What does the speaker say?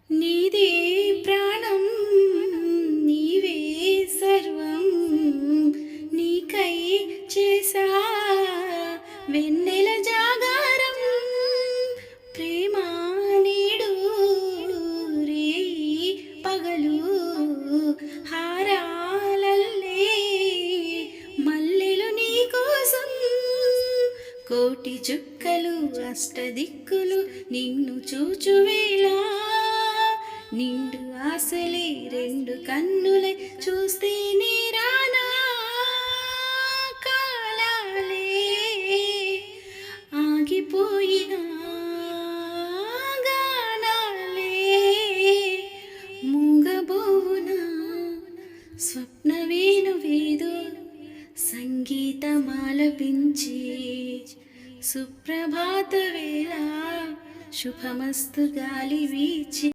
నీదే ప్రాణం నీవే సర్వం నీకై చేసా వెన్నెల జాగారం ప్రేమ నీడు రేయి పగలు హారాలల్లే మల్లెలు నీ కోసం కోటి చుక్కలు అష్టదిక్కులు నిన్ను చూచువేళ నిండు ఆశలే రెండు కన్నులే చూస్తే నీ రానా కాలాలే ఆగిపోయినా గానాలే మూగబోవునా స్వప్న వేణువేదో సంగీతమాలపించి సుప్రభాత వేళ శుభమస్తు గాలి వీచి